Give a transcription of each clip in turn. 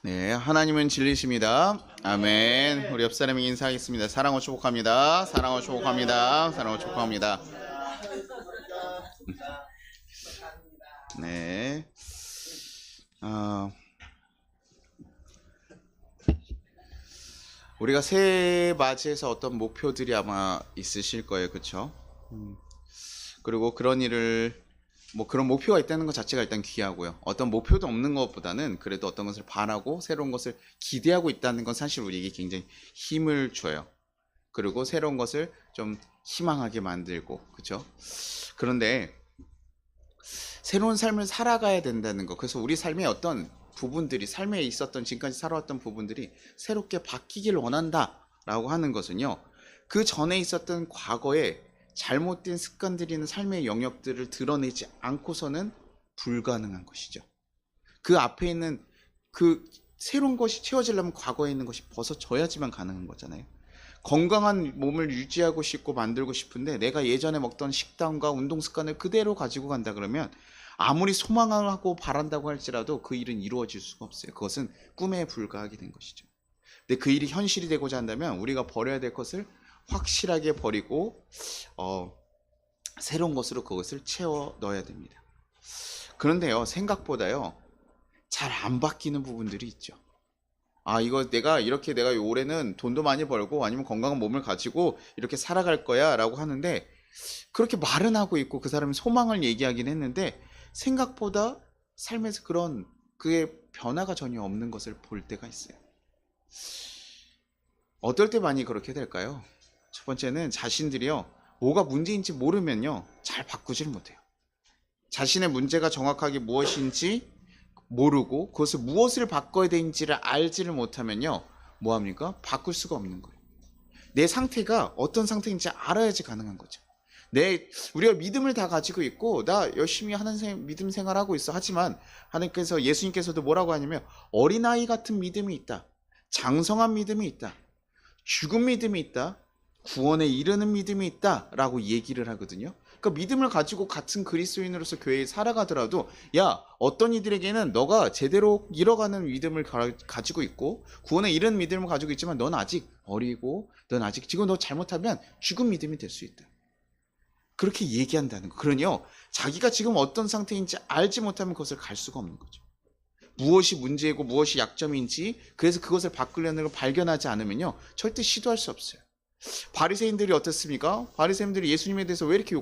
네, 하나님은 진리십니다. 아멘. 우리 옆 사람에게 인사하겠습니다. 사랑하고 축복합니다. 사랑하고 축복합니다. 사랑하고 축복합니다. 네. 우리가 새해 맞이해서 어떤 목표들이 아마 있으실 거예요, 그렇죠? 그리고 그런 일을 그런 목표가 있다는 것 자체가 일단 귀하고요. 어떤 목표도 없는 것보다는 그래도 어떤 것을 바라고 새로운 것을 기대하고 있다는 건 사실 우리에게 굉장히 힘을 줘요. 그리고 새로운 것을 좀 희망하게 만들고, 그렇죠? 그런데 새로운 삶을 살아가야 된다는 것. 그래서 우리 삶의 어떤 부분들이, 삶에 있었던 지금까지 살아왔던 부분들이 새롭게 바뀌길 원한다라고 하는 것은요, 그 전에 있었던 과거에 잘못된 습관들이나 삶의 영역들을 드러내지 않고서는 불가능한 것이죠. 그 앞에 있는 그 새로운 것이 채워지려면 과거에 있는 것이 벗어져야지만 가능한 거잖아요. 건강한 몸을 유지하고 싶고 만들고 싶은데 내가 예전에 먹던 식단과 운동 습관을 그대로 가지고 간다 그러면 아무리 소망하고 바란다고 할지라도 그 일은 이루어질 수가 없어요. 그것은 꿈에 불과하게 된 것이죠. 근데 그 일이 현실이 되고자 한다면 우리가 버려야 될 것을 확실하게 버리고 새로운 것으로 그것을 채워 넣어야 됩니다. 그런데요, 생각보다요 잘 안 바뀌는 부분들이 있죠. 이거 내가 올해는 돈도 많이 벌고 아니면 건강한 몸을 가지고 이렇게 살아갈 거야 라고 하는데, 그렇게 말은 하고 있고 그 사람이 소망을 얘기하긴 했는데 생각보다 삶에서 그의 변화가 전혀 없는 것을 볼 때가 있어요. 어떨 때 많이 그렇게 될까요? 첫 번째는 자신들이요, 뭐가 문제인지 모르면요 잘 바꾸질 못해요. 자신의 문제가 정확하게 무엇인지 모르고 그것을 무엇을 바꿔야 되는지를 알지를 못하면요 뭐합니까? 바꿀 수가 없는 거예요. 내 상태가 어떤 상태인지 알아야지 가능한 거죠. 우리가 믿음을 다 가지고 있고 나 열심히 믿음 생활하고 있어. 하지만 하나님께서, 예수님께서도 뭐라고 하냐면 어린아이 같은 믿음이 있다, 장성한 믿음이 있다, 죽은 믿음이 있다, 구원에 이르는 믿음이 있다 라고 얘기를 하거든요. 그러니까 믿음을 가지고 같은 그리스도인으로서 교회에 살아가더라도 어떤 이들에게는 너가 제대로 잃어가는 믿음을 가지고 있고 구원에 이르는 믿음을 가지고 있지만 넌 아직 어리고 넌 아직 지금 너 잘못하면 죽은 믿음이 될 수 있다, 그렇게 얘기한다는 거. 그러니요, 자기가 지금 어떤 상태인지 알지 못하면 그것을 갈 수가 없는 거죠. 무엇이 문제이고 무엇이 약점인지, 그래서 그것을 바꾸려는 걸 발견하지 않으면요 절대 시도할 수 없어요. 바리새인들이 어떻습니까? 바리새인들이 예수님에 대해서 왜 이렇게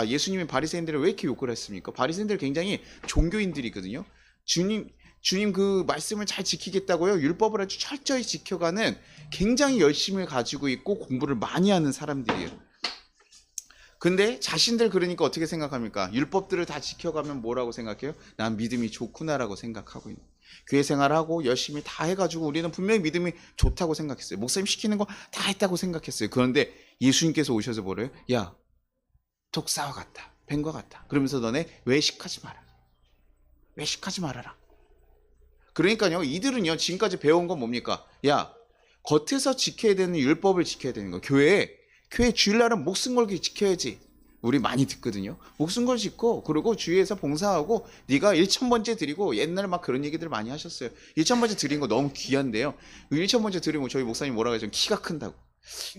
예수님이 바리새인들을 왜 이렇게 욕을 했습니까? 바리새인들 굉장히 종교인들이거든요. 주님 그 말씀을 잘 지키겠다고요, 율법을 아주 철저히 지켜가는 굉장히 열심을 가지고 있고 공부를 많이 하는 사람들이에요. 근데 자신들 그러니까 어떻게 생각합니까? 율법들을 다 지켜가면 뭐라고 생각해요? 난 믿음이 좋구나라고 생각하고 있는. 교회 생활하고 열심히 다 해가지고 우리는 분명히 믿음이 좋다고 생각했어요. 목사님 시키는 거 다 했다고 생각했어요. 그런데 예수님께서 오셔서 뭐래요? 야, 독사와 같다, 뱀과 같다. 그러면서 너네 외식하지 마라. 외식하지 말아라. 그러니까요, 이들은요 지금까지 배운 건 뭡니까? 겉에서 지켜야 되는 율법을 지켜야 되는 거. 교회 주일날은 목숨 걸기 지켜야지. 우리 많이 듣거든요. 목숨 걸 짓고 그리고 주위에서 봉사하고 네가 1,000번째 드리고, 옛날에 막 그런 얘기들 많이 하셨어요. 1,000번째 드린 거 너무 귀한데요, 1,000번째 드리면 저희 목사님 뭐라고 해서 키가 큰다고.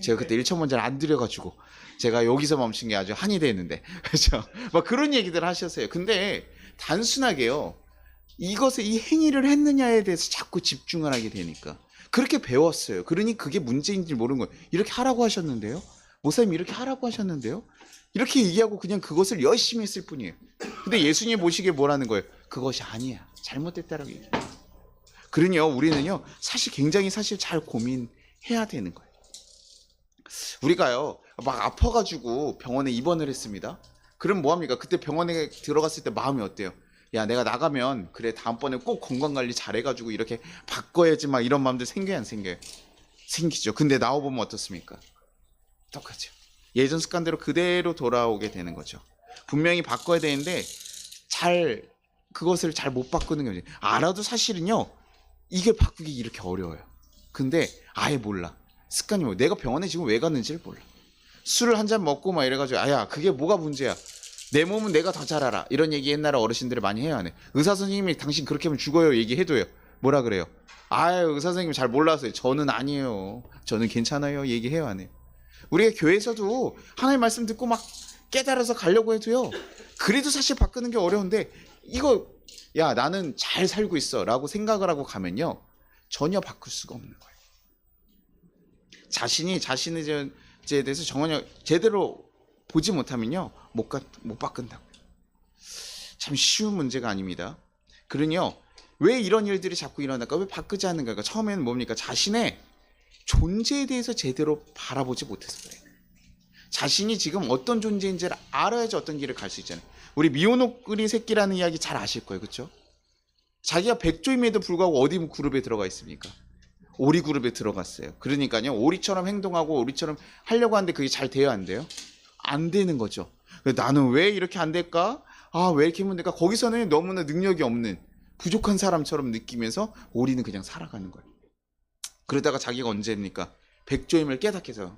제가 그때 1,000번째를 안 드려가지고 제가 여기서 멈춘 게 아주 한이 됐는데 그렇죠? 막 그런 얘기들 하셨어요. 근데 단순하게요, 이 행위를 했느냐에 대해서 자꾸 집중을 하게 되니까 그렇게 배웠어요. 그러니 그게 문제인지 모르는 거예요. 이렇게 하라고 하셨는데요, 목사님 이렇게 하라고 하셨는데요, 이렇게 얘기하고 그냥 그것을 열심히 했을 뿐이에요. 근데 예수님 보시기에 뭐라는 거예요? 그것이 아니야, 잘못됐다라고 얘기해요. 그러니요, 우리는요 굉장히 잘 고민해야 되는 거예요. 우리가요 막 아파가지고 병원에 입원을 했습니다. 그럼 뭐합니까? 그때 병원에 들어갔을 때 마음이 어때요? 내가 나가면 그래 다음번에 꼭 건강관리 잘해가지고 이렇게 바꿔야지, 막 이런 마음들 생겨요, 안 생겨요? 생기죠. 근데 나와보면 어떻습니까? 똑같죠. 예전 습관대로 그대로 돌아오게 되는 거죠. 분명히 바꿔야 되는데 그것을 잘 못 바꾸는 거죠. 알아도 사실은요 이게 바꾸기 이렇게 어려워요. 근데 아예 몰라. 습관이 뭐, 내가 병원에 지금 왜 갔는지를 몰라. 술을 한 잔 먹고 막 이래가지고 그게 뭐가 문제야, 내 몸은 내가 더 잘 알아, 이런 얘기 옛날에 어르신들이 많이 해요, 안 해? 의사 선생님이 당신 그렇게 하면 죽어요 얘기해도요 뭐라 그래요? 아유, 의사 선생님 잘 몰라서요. 저는 아니에요. 저는 괜찮아요. 얘기해요, 안 해요? 우리가 교회에서도 하나님 말씀 듣고 막 깨달아서 가려고 해도요. 그래도 사실 바꾸는 게 어려운데 이거 야 나는 잘 살고 있어 라고 생각을 하고 가면요. 전혀 바꿀 수가 없는 거예요. 자신이 자신에 대해서 정말 제대로 보지 못하면요. 못 바꾼다고요. 참 쉬운 문제가 아닙니다. 그러니요. 왜 이런 일들이 자꾸 일어날까? 왜 바꾸지 않는가? 처음에는 뭡니까? 자신의 존재에 대해서 제대로 바라보지 못해서 그래요. 자신이 지금 어떤 존재인지를 알아야지 어떤 길을 갈 수 있잖아요. 우리 미오노꾸리 새끼라는 이야기 잘 아실 거예요. 그렇죠? 자기가 백조임에도 불구하고 어디 그룹에 들어가 있습니까? 오리 그룹에 들어갔어요. 그러니까요. 오리처럼 행동하고 오리처럼 하려고 하는데 그게 잘 돼요? 안 돼요? 안 되는 거죠. 나는 왜 이렇게 안 될까? 아, 왜 이렇게 하면 될까? 거기서는 너무나 능력이 없는 부족한 사람처럼 느끼면서 오리는 그냥 살아가는 거예요. 그러다가 자기가 언제입니까? 백조임을 깨닫게 해서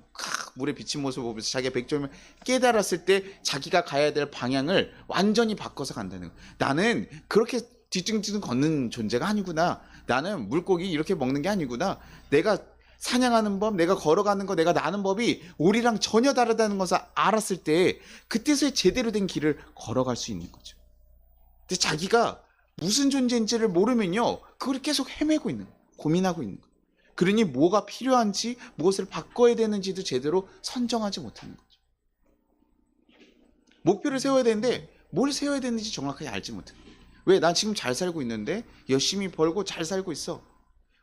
물에 비친 모습을 보면서 자기가 백조임을 깨달았을 때 자기가 가야 될 방향을 완전히 바꿔서 간다는 거예요. 나는 그렇게 뒤뚱뒤뚱 걷는 존재가 아니구나. 나는 물고기 이렇게 먹는 게 아니구나. 내가 사냥하는 법, 내가 걸어가는 거, 내가 나는 법이 우리랑 전혀 다르다는 것을 알았을 때 그때서야 제대로 된 길을 걸어갈 수 있는 거죠. 근데 자기가 무슨 존재인지를 모르면요. 그걸 계속 헤매고 있는 거예요. 고민하고 있는 거예요. 그러니 뭐가 필요한지 무엇을 바꿔야 되는지도 제대로 선정하지 못하는 거죠. 목표를 세워야 되는데 뭘 세워야 되는지 정확하게 알지 못해요. 왜? 난 지금 잘 살고 있는데 열심히 벌고 잘 살고 있어.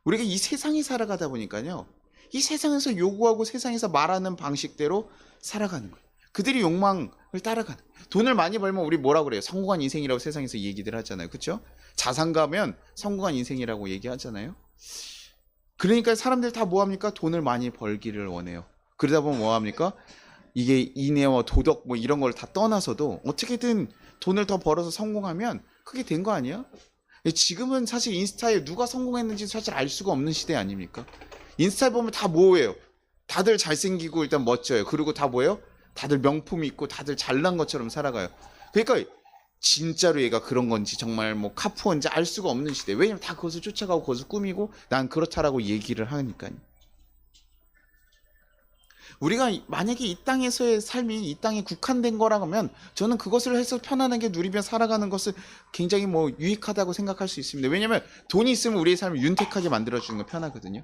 우리가 이 세상에 살아가다 보니까요. 이 세상에서 요구하고 세상에서 말하는 방식대로 살아가는 거예요. 그들이 욕망을 따라가는 거예요. 돈을 많이 벌면 우리 뭐라고 그래요? 성공한 인생이라고 세상에서 얘기들 하잖아요. 그렇죠? 자산가면 성공한 인생이라고 얘기하잖아요. 그러니까 사람들 다 뭐합니까? 돈을 많이 벌기를 원해요. 그러다 보면 뭐합니까? 이게 인애와 도덕 뭐 이런 걸 다 떠나서도 어떻게든 돈을 더 벌어서 성공하면 그게 된 거 아니야? 지금은 사실 인스타에 누가 성공했는지 사실 알 수가 없는 시대 아닙니까? 인스타에 보면 다 뭐예요? 다들 잘생기고 일단 멋져요. 그리고 다 뭐예요? 다들 명품 있고 다들 잘난 것처럼 살아가요. 그러니까 진짜로 얘가 그런 건지 정말 뭐 카푸어인지 알 수가 없는 시대. 왜냐면 다 그것을 쫓아가고 그것을 꾸미고 난 그렇다라고 얘기를 하니까요. 우리가 만약에 이 땅에서의 삶이 이 땅에 국한된 거라면 저는 그것을 해서 편안하게 누리며 살아가는 것을 굉장히 뭐 유익하다고 생각할 수 있습니다. 왜냐면 돈이 있으면 우리의 삶을 윤택하게 만들어주는 건 편하거든요.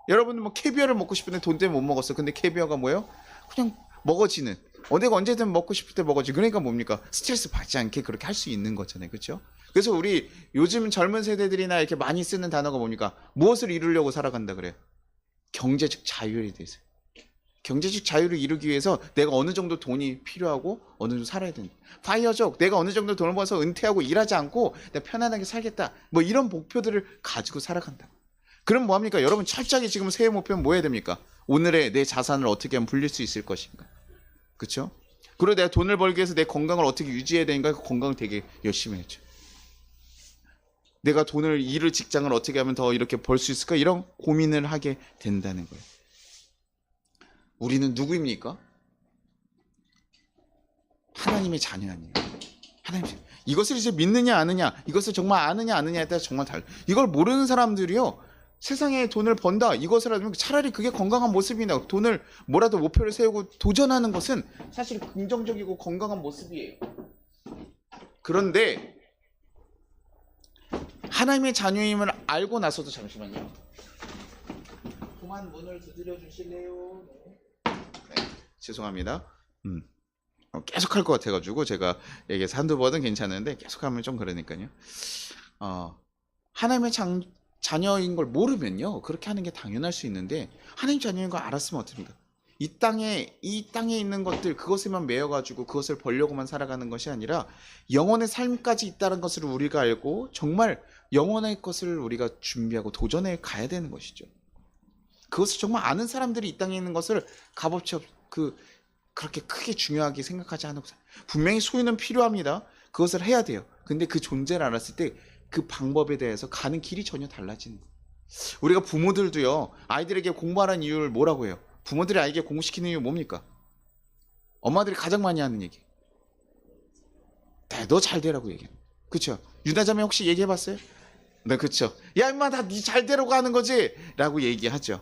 여러분들 뭐 캐비어를 먹고 싶은데 돈 때문에 못 먹었어. 근데 캐비어가 뭐예요? 그냥 먹어지는. 내가 언제든 먹고 싶을 때 먹어지. 그러니까 뭡니까? 스트레스 받지 않게 그렇게 할 수 있는 거잖아요. 그렇죠? 그래서 우리 요즘 젊은 세대들이나 이렇게 많이 쓰는 단어가 뭡니까? 무엇을 이루려고 살아간다 그래요? 경제적 자유에 대해서. 경제적 자유를 이루기 위해서 내가 어느 정도 돈이 필요하고 어느 정도 살아야 된다. 파이어족, 내가 어느 정도 돈을 벌어서 은퇴하고 일하지 않고 내가 편안하게 살겠다. 뭐 이런 목표들을 가지고 살아간다. 그럼 뭐합니까? 여러분 철저하게 지금 새해 목표는 뭐 해야 됩니까? 오늘의 내 자산을 어떻게 하면 불릴 수 있을 것인가? 그렇죠? 그리고 내가 돈을 벌기 위해서 내 건강을 어떻게 유지해야 되는가? 그 건강을 되게 열심히 했죠. 내가 일을 직장을 어떻게 하면 더 이렇게 벌 수 있을까? 이런 고민을 하게 된다는 거예요. 우리는 누구입니까? 하나님의 자녀 아니에요. 이것을 이제 믿느냐 아느냐, 이것을 정말 아느냐 아느냐에 따라 정말 달라요. 이걸 모르는 사람들이요. 세상에 돈을 번다 이것을 하면 차라리 그게 건강한 모습이나 돈을 뭐라도 목표를 세우고 도전하는 것은 사실 긍정적이고 건강한 모습이에요. 그런데 하나님의 자녀임을 알고 나서도 잠시만요. 그만 문을 두드려 주실래요? 네, 죄송합니다. 계속 할 것 같아가지고 제가 얘기해서 한두 번은 괜찮은데 계속하면 좀 그러니까요. 하나님의 자녀인 걸 모르면요 그렇게 하는 게 당연할 수 있는데 하나님 자녀인 걸 알았으면 어떻습니까? 이 땅에 있는 것들 그것에만 매여가지고 그것을 벌려고만 살아가는 것이 아니라 영혼의 삶까지 있다는 것을 우리가 알고 정말 영혼의 것을 우리가 준비하고 도전해 가야 되는 것이죠. 그것을 정말 아는 사람들이 이 땅에 있는 것을 값어치 그렇게 크게 중요하게 생각하지 않고 분명히 소유는 필요합니다. 그것을 해야 돼요. 근데 그 존재를 알았을 때 그 방법에 대해서 가는 길이 전혀 달라지는 거예요. 우리가 부모들도요. 아이들에게 공부하라는 이유를 뭐라고 해요? 부모들이 아이에게 공부시키는 이유 뭡니까? 엄마들이 가장 많이 하는 얘기. 너 잘 되라고 얘기해요. 그렇죠? 유다자매 혹시 얘기해봤어요? 네, 그렇죠. 야, 임마, 다 네 잘대로 가는 거지? 라고 얘기하죠.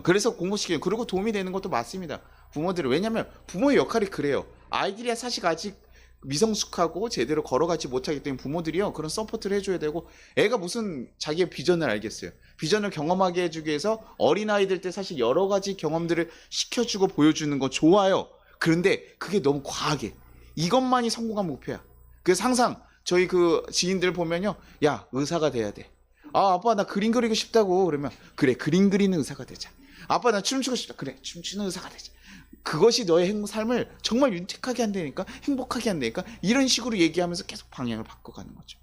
그래서 공부시키는, 그리고 도움이 되는 것도 맞습니다. 부모들은. 왜냐면 부모의 역할이 그래요. 아이들이 사실 아직 미성숙하고 제대로 걸어가지 못하기 때문에 부모들이요, 그런 서포트를 해줘야 되고, 애가 무슨 자기의 비전을 알겠어요. 비전을 경험하게 해주기 위해서 어린아이들 때 사실 여러 가지 경험들을 시켜주고 보여주는 거 좋아요. 그런데 그게 너무 과하게. 이것만이 성공한 목표야. 그래서 항상 저희 그 지인들 보면요, 야, 의사가 돼야 돼. 아, 아빠 나 그림 그리고 싶다고. 그러면 그래, 그림 그리는 의사가 되자. 아빠 나 춤추고 싶다. 그래, 춤추는 의사가 되자. 그것이 너의 삶을 정말 윤택하게 한다니까, 행복하게 한다니까, 이런 식으로 얘기하면서 계속 방향을 바꿔가는 거죠.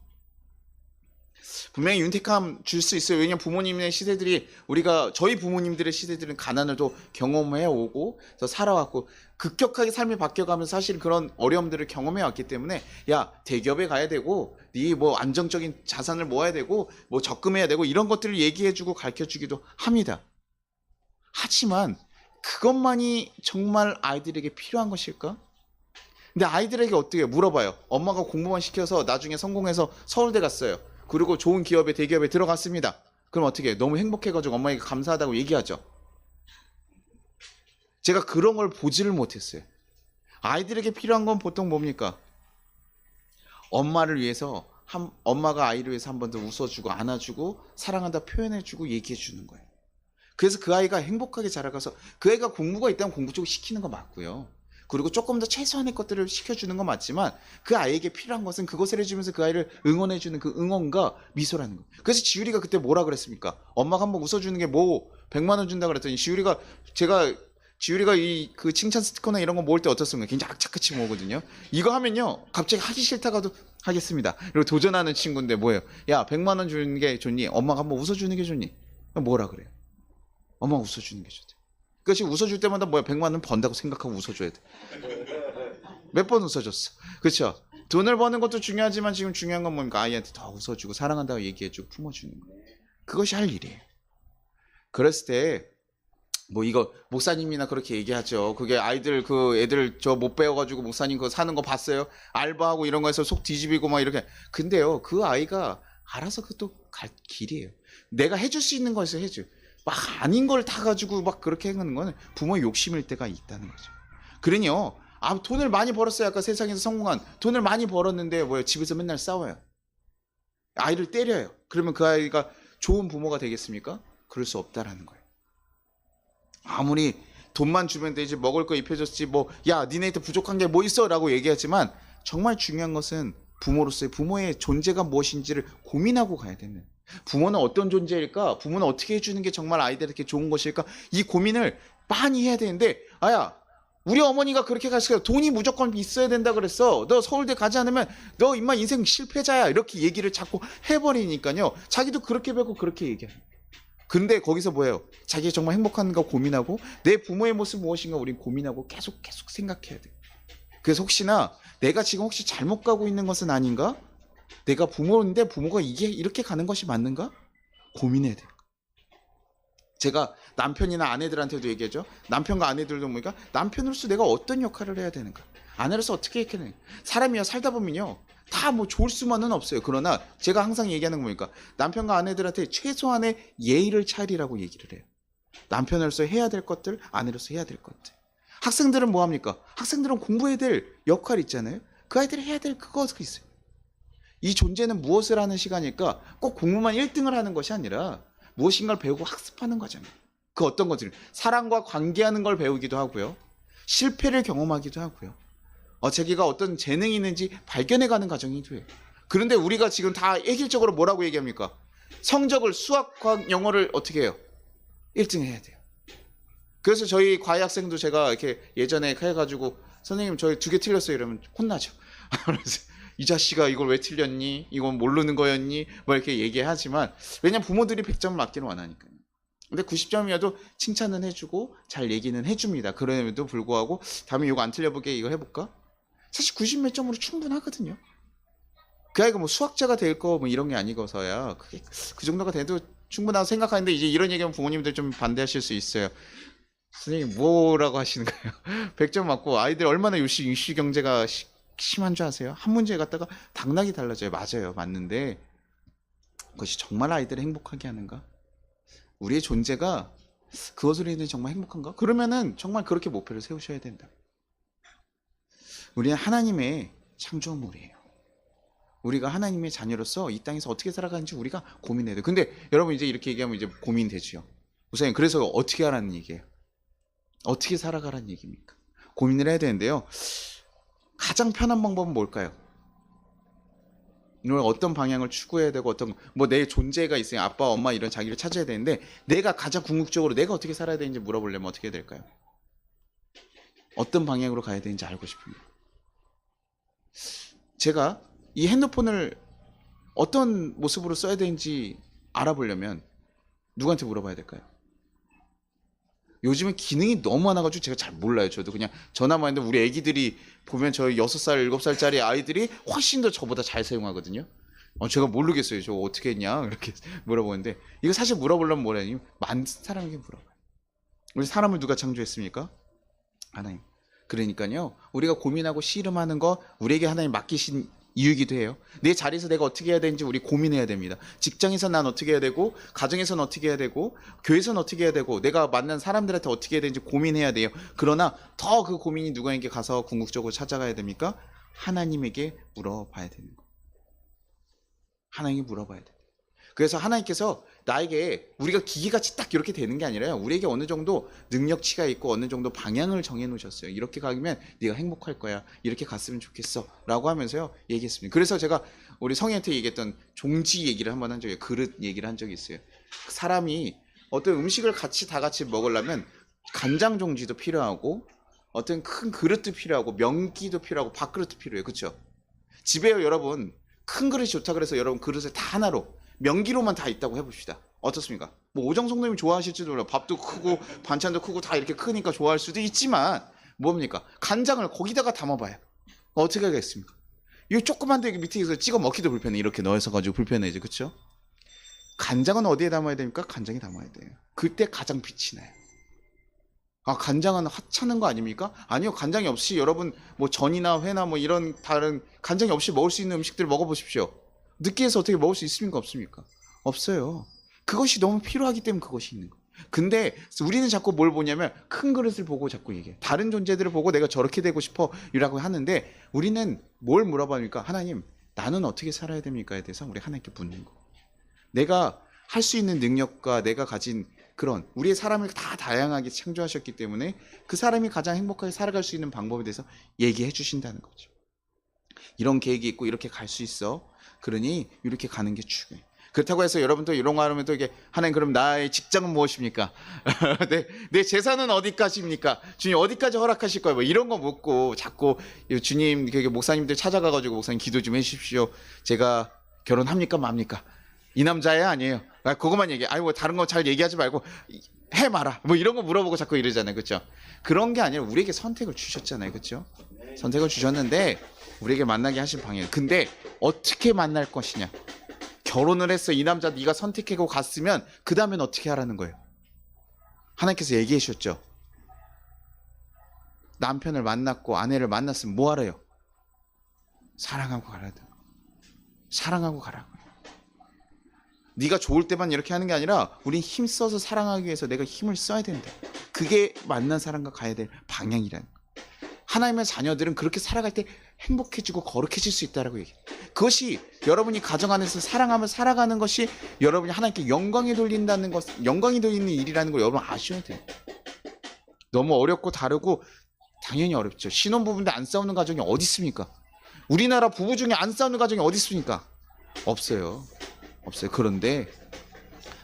분명히 윤택함 줄 수 있어요. 왜냐면 부모님의 시대들이, 우리가 저희 부모님들의 시대들은 가난을 또 경험해 오고 살아왔고 급격하게 삶이 바뀌어가면서 사실 그런 어려움들을 경험해 왔기 때문에, 야, 대기업에 가야 되고 네 뭐 안정적인 자산을 모아야 되고 뭐 적금해야 되고 이런 것들을 얘기해주고 가르쳐주기도 합니다. 하지만 그것만이 정말 아이들에게 필요한 것일까? 근데 아이들에게 어떻게 물어봐요. 엄마가 공부만 시켜서 나중에 성공해서 서울대 갔어요. 그리고 좋은 기업에, 대기업에 들어갔습니다. 그럼 어떻게 해요? 너무 행복해가지고 엄마에게 감사하다고 얘기하죠. 제가 그런 걸 보지를 못했어요. 아이들에게 필요한 건 보통 뭡니까? 엄마를 위해서, 엄마가 아이를 위해서 한 번 더 웃어주고 안아주고 사랑한다 표현해주고 얘기해주는 거예요. 그래서 그 아이가 행복하게 자라가서, 그 아이가 공부가 있다면 공부 쪽을 시키는 거 맞고요. 그리고 조금 더 최소한의 것들을 시켜주는 건 맞지만, 그 아이에게 필요한 것은 그것을 해주면서 그 아이를 응원해주는 그 응원과 미소라는 거예요. 그래서 지율이가 그때 뭐라 그랬습니까? 엄마가 한번 웃어주는 게 뭐 100만 원 준다 그랬더니, 지율이가 이 그 칭찬 스티커나 이런 거 모을 때 어떻습니까? 굉장히 악착같이 모으거든요. 이거 하면요, 갑자기 하기 싫다가도 하겠습니다. 그리고 도전하는 친구인데 뭐예요? 야, 100만 원 주는 게 좋니? 엄마가 한번 웃어주는 게 좋니? 뭐라 그래요? 엄마가 웃어주는 게 좋대. 그러니까 지금 웃어줄 때마다 뭐야, 100만 원 번다고 생각하고 웃어줘야 돼. 몇 번 웃어줬어. 그렇죠? 돈을 버는 것도 중요하지만 지금 중요한 건 뭡니까? 아이한테 더 웃어주고 사랑한다고 얘기해주고 품어주는 거. 그것이 할 일이에요. 그랬을 때 뭐 이거 목사님이나 그렇게 얘기하죠. 그게 아이들, 그 애들 저 못 배워가지고 목사님 그거 사는 거 봤어요? 알바하고 이런 거에서 속 뒤집이고 막 이렇게. 근데요, 그 아이가 알아서 그것도 갈 길이에요. 내가 해줄 수 있는 거에서 해줘. 막 아닌 걸 다 가지고 막 그렇게 하는 거는 부모의 욕심일 때가 있다는 거죠. 그러니요, 아, 돈을 많이 벌었어요. 아까 세상에서 성공한, 돈을 많이 벌었는데 뭐예요? 집에서 맨날 싸워요. 아이를 때려요. 그러면 그 아이가 좋은 부모가 되겠습니까? 그럴 수 없다라는 거예요. 아무리 돈만 주면 되지, 먹을 거 입혀줬지, 뭐, 야, 니네한테 부족한 게 뭐 있어? 라고 얘기하지만, 정말 중요한 것은 부모로서의, 부모의 존재가 무엇인지를 고민하고 가야 되는. 부모는 어떤 존재일까? 부모는 어떻게 해주는 게 정말 아이들에게 좋은 것일까? 이 고민을 많이 해야 되는데, 아야, 우리 어머니가 그렇게 가르쳐서 돈이 무조건 있어야 된다 그랬어. 너 서울대 가지 않으면 너 인마 인생 실패자야. 이렇게 얘기를 자꾸 해버리니까요, 자기도 그렇게 배우고 그렇게 얘기해요. 근데 거기서 뭐예요? 자기가 정말 행복한가 고민하고, 내 부모의 모습 무엇인가 우린 고민하고 계속 생각해야 돼. 그래서 혹시나 내가 지금 혹시 잘못 가고 있는 것은 아닌가? 내가 부모인데 부모가 이게 이렇게 가는 것이 맞는가? 고민해야 돼. 제가 남편이나 아내들한테도 얘기하죠. 남편과 아내들도 뭐니까, 남편으로서 내가 어떤 역할을 해야 되는가? 아내로서 어떻게 해야 되는가? 사람이요, 살다 보면요, 다 뭐 좋을 수만은 없어요. 그러나 제가 항상 얘기하는 거 보니까, 남편과 아내들한테 최소한의 예의를 차리라고 얘기를 해요. 남편으로서 해야 될 것들, 아내로서 해야 될 것들. 학생들은 뭐 합니까? 학생들은 공부해야 될 역할이 있잖아요. 그 아이들이 해야 될 그것이 있어요. 이 존재는 무엇을 하는 시간일까? 꼭 공부만 1등을 하는 것이 아니라 무엇인가를 배우고 학습하는 과정이에요. 그 어떤 것들, 사람과 관계하는 걸 배우기도 하고요, 실패를 경험하기도 하고요, 자기가 어떤 재능이 있는지 발견해가는 과정이기도 해요. 그런데 우리가 지금 다 애길적으로 뭐라고 얘기합니까? 성적을, 수학, 과학, 영어를 어떻게 해요? 1등 해야 돼요. 그래서 저희 과외 학생도 제가 이렇게 예전에 해가지고, 선생님 저희 2개 틀렸어요 이러면 혼나죠. 그래서 이 자식아 이걸 왜 틀렸니? 이건 모르는 거였니? 뭐 이렇게 얘기하지만, 왜냐면 부모들이 100점을 맞기를 원하니까요. 근데 90점이어도 칭찬은 해주고 잘 얘기는 해줍니다. 그럼에도 불구하고 다음에 이거 안 틀려보게, 이거 해볼까? 사실 90 몇 점으로 충분하거든요. 그 아이가 뭐 수학자가 될 거 뭐 이런 게 아니고서야 그게 그 정도가 돼도 충분하다고 생각하는데, 이제 이런 얘기하면 부모님들 좀 반대하실 수 있어요. 선생님 뭐라고 하시는 거예요? 100점 맞고 아이들 얼마나 유시 경제가 심한 줄 아세요? 한 문제에 갖다가 당락이 달라져요. 맞아요, 맞는데 그것이 정말 아이들을 행복하게 하는가? 우리의 존재가 그것으로 인해 정말 행복한가? 그러면은 정말 그렇게 목표를 세우셔야 된다. 우리는 하나님의 창조물이에요. 우리가 하나님의 자녀로서 이 땅에서 어떻게 살아가는지 우리가 고민해야 돼요. 근데 여러분 이제 이렇게 얘기하면 이제 고민되죠. 우선 그래서 어떻게 하라는 얘기예요? 어떻게 살아가라는 얘기입니까? 고민을 해야 되는데요. 가장 편한 방법은 뭘까요? 오늘 어떤 방향을 추구해야 되고 어떤 뭐 내 존재가 있으니 아빠 엄마 이런 자기를 찾아야 되는데 내가 가장 궁극적으로 내가 어떻게 살아야 되는지 물어보려면 어떻게 해야 될까요? 어떤 방향으로 가야 되는지 알고 싶습니다. 제가 이 핸드폰을 어떤 모습으로 써야 되는지 알아보려면 누구한테 물어봐야 될까요? 요즘에 기능이 너무 많아가지고 제가 잘 몰라요. 저도 그냥 전화만 했는데 우리 애기들이 보면 저 6살, 7살짜리 아이들이 훨씬 더 저보다 잘 사용하거든요. 제가 모르겠어요. 저거 어떻게 했냐 이렇게 물어보는데 이거 사실 물어보려면 뭐라니 만든 사람에게 물어봐요. 우리 사람을 누가 창조했습니까? 하나님. 그러니까요 우리가 고민하고 씨름하는 거 우리에게 하나님 맡기신 이유이기도 해요. 내 자리에서 내가 어떻게 해야 되는지 우리 고민해야 됩니다. 직장에서 난 어떻게 해야 되고 가정에서는 어떻게 해야 되고 교회에서는 어떻게 해야 되고 내가 만난 사람들한테 어떻게 해야 되는지 고민해야 돼요. 그러나 더 그 고민이 누구에게 가서 궁극적으로 찾아가야 됩니까? 하나님에게 물어봐야 되는 거예요. 하나님께 물어봐야 돼요. 그래서 하나님께서 나에게 우리가 기계같이 딱 이렇게 되는 게 아니라요. 우리에게 어느 정도 능력치가 있고 어느 정도 방향을 정해 놓으셨어요. 이렇게 가면 네가 행복할 거야. 이렇게 갔으면 좋겠어. 라고 하면서요. 얘기했습니다. 그래서 제가 우리 성희한테 얘기했던 종지 얘기를 한번 한 적이 그릇 얘기를 한 적이 있어요. 사람이 어떤 음식을 다 같이 먹으려면 간장 종지도 필요하고 어떤 큰 그릇도 필요하고 명기도 필요하고 밥그릇도 필요해요. 그렇죠? 집에요 여러분 큰 그릇이 좋다 그래서 여러분 그릇을 다 하나로 명기로만 다 있다고 해봅시다. 어떻습니까? 뭐 오정성님이 좋아하실지도 몰라요. 밥도 크고 반찬도 크고 다 이렇게 크니까 좋아할 수도 있지만 뭡니까? 간장을 거기다가 담아봐요. 어떻게 하겠습니까? 이거 조그만데 밑에서 찍어 먹기도 불편해. 이렇게 넣어서 가지고 불편해지, 그렇죠? 간장은 어디에 담아야 됩니까? 간장에 담아야 돼요. 그때 가장 빛이 나요. 아 간장은 하찮은 거 아닙니까? 아니요 간장이 없이 여러분 뭐 전이나 회나 뭐 이런 다른 간장이 없이 먹을 수 있는 음식들을 먹어보십시오. 느끼해서 어떻게 먹을 수 있습니까? 없습니까? 없어요. 그것이 너무 필요하기 때문에 그것이 있는 거예요. 근데 우리는 자꾸 뭘 보냐면 큰 그릇을 보고 자꾸 얘기해. 다른 존재들을 보고 내가 저렇게 되고 싶어 이라고 하는데 우리는 뭘 물어봅니까? 하나님 나는 어떻게 살아야 됩니까?에 대해서 우리 하나님께 묻는 거. 내가 할 수 있는 능력과 내가 가진 그런 우리의 사람을 다 다양하게 창조하셨기 때문에 그 사람이 가장 행복하게 살아갈 수 있는 방법에 대해서 얘기해 주신다는 거죠. 이런 계획이 있고 이렇게 갈 수 있어. 그러니 이렇게 가는 게 중요해. 그렇다고 해서 여러분도 이런 거 하면 또 이게 하나님 그럼 나의 직장은 무엇입니까? 내 재산은 어디까지입니까? 주님 어디까지 허락하실 거예요? 뭐 이런 거 묻고 자꾸 주님 목사님들 찾아가가지고 목사님 기도 좀 해주십시오. 제가 결혼합니까 맙니까? 이 남자예요 아니에요? 그것만 얘기해. 아이고 다른 거 잘 얘기하지 말고 해 마라. 뭐 이런 거 물어보고 자꾸 이러잖아요, 그렇죠? 그런 게 아니라 우리에게 선택을 주셨잖아요, 그렇죠? 선택을 주셨는데 우리에게 만나게 하신 방향. 근데 어떻게 만날 것이냐? 결혼을 했어. 이 남자 네가 선택하고 갔으면 그 다음엔 어떻게 하라는 거예요? 하나님께서 얘기해 주셨죠. 남편을 만났고 아내를 만났으면 뭐 하래요? 사랑하고 가라고. 사랑하고 가라고요. 네가 좋을 때만 이렇게 하는 게 아니라 우린 힘써서 사랑하기 위해서 내가 힘을 써야 된다. 그게 만난 사람과 가야 될 방향이라는 거예요. 하나님의 자녀들은 그렇게 살아갈 때 행복해지고 거룩해질 수 있다라고 얘기해요. 그것이 여러분이 가정 안에서 사랑하며 살아가는 것이 여러분이 하나님께 영광이 돌린다는 것, 영광이 돌리는 일이라는 걸 여러분 아셔야 돼요. 너무 어렵고 다르고 당연히 어렵죠. 신혼부부인데 안 싸우는 가정이 어디 있습니까? 우리나라 부부 중에 안 싸우는 가정이 어디 있습니까? 없어요. 없어요. 그런데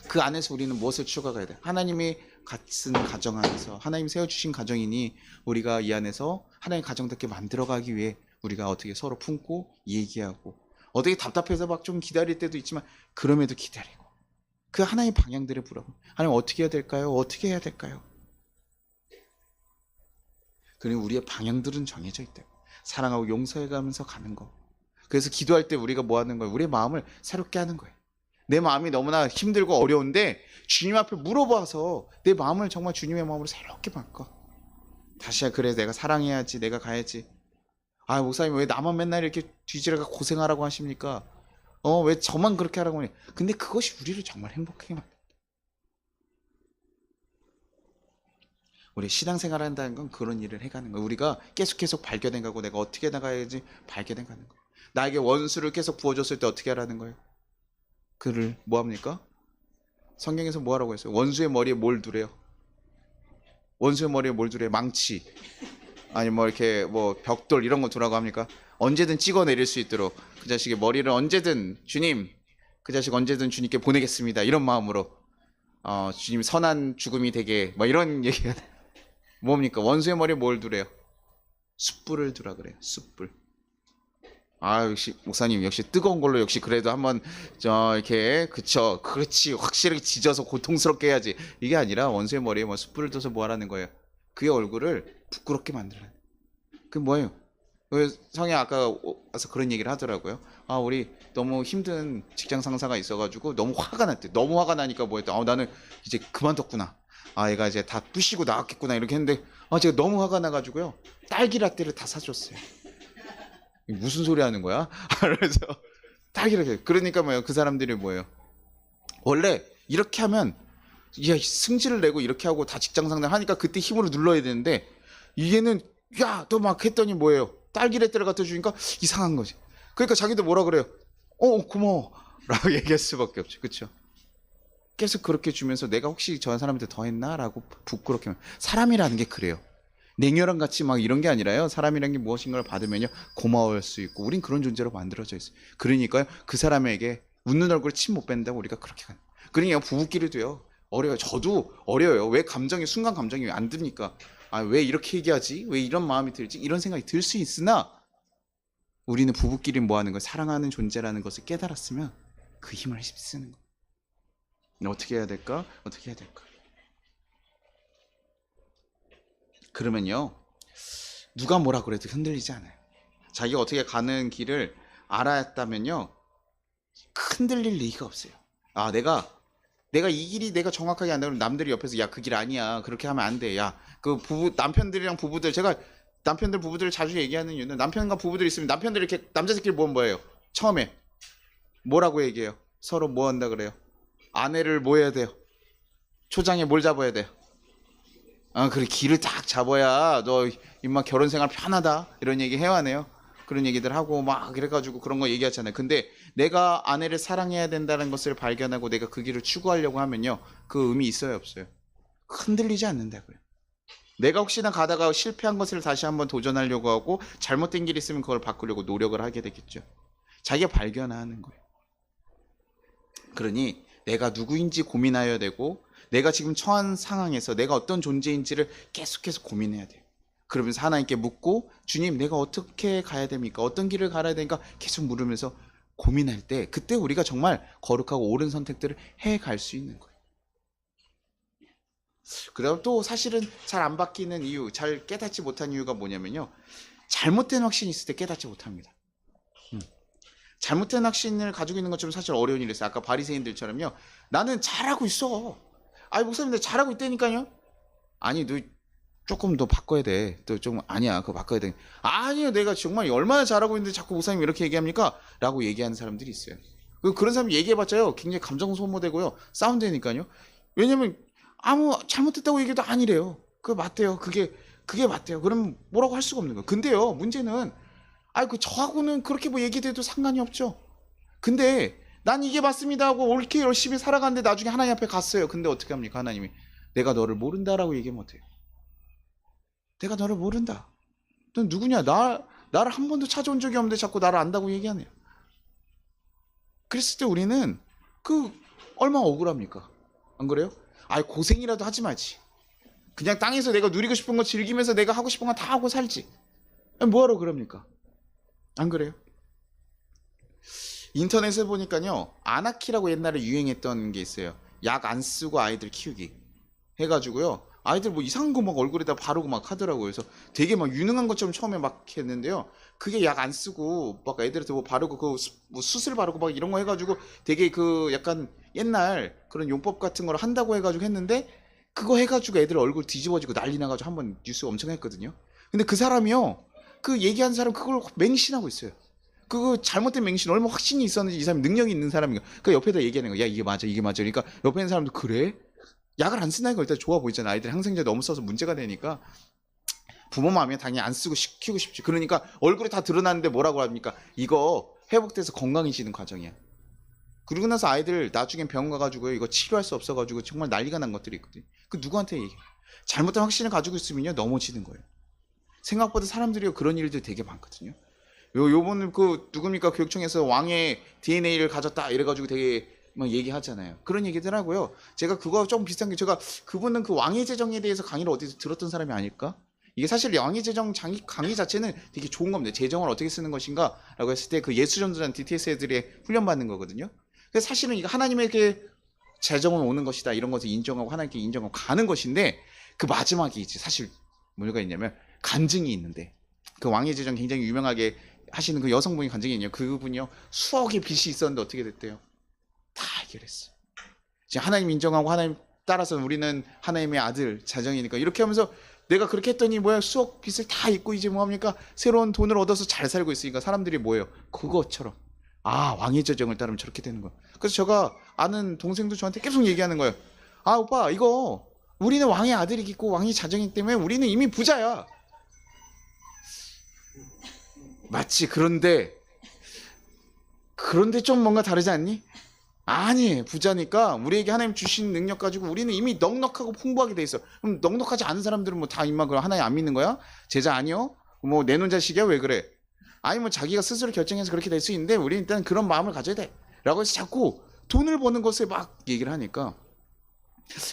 그 안에서 우리는 무엇을 추구해야 돼? 하나님이 같은 가정 안에서 하나님 세워주신 가정이니 우리가 이 안에서 하나님 가정답게 만들어가기 위해 우리가 어떻게 서로 품고 얘기하고 어떻게 답답해서 막 좀 기다릴 때도 있지만 그럼에도 기다리고 그 하나님 방향들을 물어보. 하나님 어떻게 해야 될까요? 어떻게 해야 될까요? 그리고 우리의 방향들은 정해져 있대요. 사랑하고 용서해가면서 가는 거. 그래서 기도할 때 우리가 뭐 하는 거예요? 우리의 마음을 새롭게 하는 거예요. 내 마음이 너무나 힘들고 어려운데 주님 앞에 물어봐서 내 마음을 정말 주님의 마음으로 새롭게 바꿔. 다시야 그래 내가 사랑해야지 내가 가야지. 아 목사님 왜 나만 맨날 이렇게 뒤지다가 고생하라고 하십니까? 왜 저만 그렇게 하라고 해. 근데 그것이 우리를 정말 행복하게 만들어. 우리 신앙생활 한다는 건 그런 일을 해가는 거예요. 우리가 계속 발견해가고 내가 어떻게 나가야지 발견해가는 거예요. 나에게 원수를 계속 부어줬을 때 어떻게 하라는 거예요? 그를 뭐 합니까? 성경에서 뭐 하라고 했어요? 원수의 머리에 뭘 두래요? 원수의 머리에 뭘 두래요? 망치. 아니 뭐 이렇게 뭐 벽돌 이런 거 두라고 합니까? 언제든 찍어 내릴 수 있도록 그 자식의 머리를 언제든 주님, 그 자식 언제든 주님께 보내겠습니다. 이런 마음으로 주님 선한 죽음이 되게 뭐 이런 얘기가 뭡니까? 원수의 머리에 뭘 두래요? 숯불을 두라 그래요. 숯불. 아 역시 목사님 역시 뜨거운 걸로 역시 그래도 한번 이렇게 그쵸 그렇지 확실하게 지져서 고통스럽게 해야지 이게 아니라 원수의 머리에 뭐 숯불을 둬서 뭐 하라는 거예요. 그의 얼굴을 부끄럽게 만들라. 그 뭐예요? 그 성에 아까 와서 그런 얘기를 하더라고요. 아 우리 너무 힘든 직장 상사가 있어가지고 너무 화가 났대. 너무 화가 나니까 뭐였다. 나는 이제 그만뒀구나. 아 얘가 이제 다 부시고 나왔겠구나 이렇게 했는데 제가 너무 화가 나가지고요 딸기 라떼를 다 사줬어요. 무슨 소리 하는 거야? 그래서 딸기라떼. 그러니까 뭐예요? 그 사람들이 뭐예요? 원래 이렇게 하면 야 승질을 내고 이렇게 하고 다 직장 상담 하니까 그때 힘으로 눌러야 되는데 얘는 야 너 막 했더니 뭐예요? 딸기 라떼를 갖다 주니까 이상한 거지. 그러니까 자기도 뭐라 그래요? 고마워 라고 얘기할 수밖에 없죠. 그쵸? 계속 그렇게 주면서 내가 혹시 저 사람한테 더 했나? 라고 부끄럽게. 사람이라는 게 그래요. 냉혈한 같이 막 이런 게 아니라요. 사람이라는 게 무엇인가를 받으면요 고마워할 수 있고 우린 그런 존재로 만들어져 있어요. 그러니까요 그 사람에게 웃는 얼굴에 침 못 뺀다고 우리가 그렇게 가는. 그러니까 부부끼리도요 어려요. 저도 어려요. 왜 감정이 순간 감정이 왜 안 듭니까? 왜 이렇게 얘기하지? 왜 이런 마음이 들지? 이런 생각이 들 수 있으나 우리는 부부끼리 뭐 하는 거 사랑하는 존재라는 것을 깨달았으면 그 힘을 쓰는 거예요. 어떻게 해야 될까? 어떻게 해야 될까? 그러면요 누가 뭐라 그래도 흔들리지 않아요. 자기가 어떻게 가는 길을 알았다면요 흔들릴 리가 없어요. 내가 이 길이 내가 정확하게 안다면 남들이 옆에서 야 그 길 아니야 그렇게 하면 안 돼. 야 그 남편들이랑 부부들 제가 남편들 부부들을 자주 얘기하는 이유는 남편과 부부들 있으면 남편들 이렇게 남자들끼리 보면 뭐예요? 처음에 뭐라고 얘기해요? 서로 뭐 한다 그래요? 아내를 뭐 해야 돼요? 초장에 뭘 잡아야 돼요? 그래 길을 딱 잡아야 너 임마 결혼 생활 편하다 이런 얘기 해와네요. 그런 얘기들 하고 막 그래가지고 그런 거 얘기하잖아요. 근데 내가 아내를 사랑해야 된다는 것을 발견하고 내가 그 길을 추구하려고 하면요 그 의미 있어요 없어요? 흔들리지 않는다고요. 내가 혹시나 가다가 실패한 것을 다시 한번 도전하려고 하고 잘못된 길이 있으면 그걸 바꾸려고 노력을 하게 되겠죠. 자기가 발견하는 거예요. 그러니 내가 누구인지 고민해야 되고 내가 지금 처한 상황에서 내가 어떤 존재인지를 계속해서 고민해야 돼요. 그러면서 하나님께 묻고 주님 내가 어떻게 가야 됩니까? 어떤 길을 가야 되니까 계속 물으면서 고민할 때 그때 우리가 정말 거룩하고 옳은 선택들을 해갈 수 있는 거예요. 그다음 또 사실은 잘 안 바뀌는 이유, 잘 깨닫지 못한 이유가 뭐냐면요. 잘못된 확신이 있을 때 깨닫지 못합니다. 잘못된 확신을 가지고 있는 것처럼 사실 어려운 일이 있어요. 아까 바리새인들처럼요. 나는 잘하고 있어. 목사님 내가 잘하고 있다니까요. 아니 너 조금 더 바꿔야 돼. 또 좀 아니야 그거 바꿔야 돼. 아니요 내가 정말 얼마나 잘하고 있는데 자꾸 목사님 이렇게 얘기합니까? 라고 얘기하는 사람들이 있어요. 그런 사람 얘기해봤자요 굉장히 감정 소모되고요 싸움되니까요. 왜냐면 아무 잘못했다고 얘기해도 아니래요. 그거 맞대요. 그게 맞대요. 그럼 뭐라고 할 수가 없는 거예요. 근데요 문제는 저하고는 그렇게 뭐 얘기돼도 상관이 없죠. 근데 난 이게 맞습니다 하고 옳게 열심히 살아가는데 나중에 하나님 앞에 갔어요. 근데 어떻게 합니까? 하나님이 내가 너를 모른다라고 얘기 못해요. 내가 너를 모른다. 넌 누구냐? 나를 한 번도 찾아온 적이 없는데 자꾸 나를 안다고 얘기하네요. 그랬을 때 우리는 얼마나 억울합니까? 안 그래요? 고생이라도 하지 말지. 그냥 땅에서 내가 누리고 싶은 거 즐기면서 내가 하고 싶은 거 다 하고 살지. 뭐하러 그럽니까? 안 그래요? 인터넷에 보니까요 아나키라고 옛날에 유행했던 게 있어요. 약 안 쓰고 아이들 키우기 해가지고요 아이들 뭐 이상한 거 막 얼굴에다 바르고 막 하더라고요. 그래서 되게 막 유능한 것처럼 처음에 막 했는데요 그게 약 안 쓰고 막 애들한테 뭐 바르고 뭐 수술 바르고 막 이런 거 해가지고 되게 약간 옛날 그런 용법 같은 걸 한다고 해가지고 했는데 그거 해가지고 애들 얼굴 뒤집어지고 난리 나가지고 한번 뉴스 엄청 했거든요. 근데 그 사람이요 그 얘기한 사람 그걸 맹신하고 있어요. 그 잘못된 맹신 얼마나 확신이 있었는지 이 사람이 능력이 있는 사람인가. 그 옆에다 얘기하는 거야. 야 이게 맞아 이게 맞아. 그러니까 옆에 있는 사람도 그래? 약을 안 쓴다니까 일단 좋아 보이잖아. 아이들이 항생제 너무 써서 문제가 되니까 부모 마음에 당연히 안 쓰고 시키고 싶지. 그러니까 얼굴이 다 드러나는데 뭐라고 합니까? 이거 회복돼서 건강해지는 과정이야. 그러고 나서 아이들 나중에 병원 가가지고 이거 치료할 수 없어가지고 정말 난리가 난 것들이 있거든. 그 누구한테 얘기해? 잘못된 확신을 가지고 있으면요 넘어지는 거예요. 생각보다 사람들이 그런 일들이 되게 많거든요. 요번에 그 누굽니까 교육청에서 왕의 DNA를 가졌다 이래가지고 되게 막 얘기하잖아요. 그런 얘기더라고요. 제가 그거 좀 비슷한 게 제가 그분은 그 왕의 제정에 대해서 강의를 어디서 들었던 사람이 아닐까? 이게 사실 왕의 제정 강의 자체는 되게 좋은 겁니다. 제정을 어떻게 쓰는 것인가라고 했을 때 그 예수전도단 DTS 애들이 훈련받는 거거든요. 그래서 사실은 이거 하나님에게 제정은 오는 것이다 이런 것을 인정하고 하나님께 인정하고 가는 것인데 그 마지막에 이제 사실 뭐가 있냐면 간증이 있는데 그 왕의 제정 굉장히 유명하게 하시는 그 여성분이 간증이 있냐 그분이요 수억의 빚이 있었는데 어떻게 됐대요? 다 해결했어. 지금 하나님 인정하고 하나님 따라서 우리는 하나님의 아들 자정이니까 이렇게 하면서 내가 그렇게 했더니 뭐야 수억 빚을 다 잊고 이제 뭐합니까 새로운 돈을 얻어서 잘 살고 있으니까 사람들이 뭐예요 그것처럼 아 왕의 제정을 따르면 저렇게 되는 거야. 그래서 제가 아는 동생도 저한테 계속 얘기하는 거예요. 아 오빠 이거 우리는 왕의 아들이고 왕의 자정이기 때문에 우리는 이미 부자야. 맞지. 그런데 좀 뭔가 다르지 않니? 아니 부자니까 우리에게 하나님 주신 능력 가지고 우리는 이미 넉넉하고 풍부하게 돼 있어. 그럼 넉넉하지 않은 사람들은 뭐 다 임마 그럼 하나님 안 믿는 거야? 제자 아니요? 뭐 내놓은 자식이야 왜 그래? 아니 뭐 자기가 스스로 결정해서 그렇게 될 수 있는데 우리는 일단 그런 마음을 가져야 돼 라고 해서 자꾸 돈을 버는 것을 막 얘기를 하니까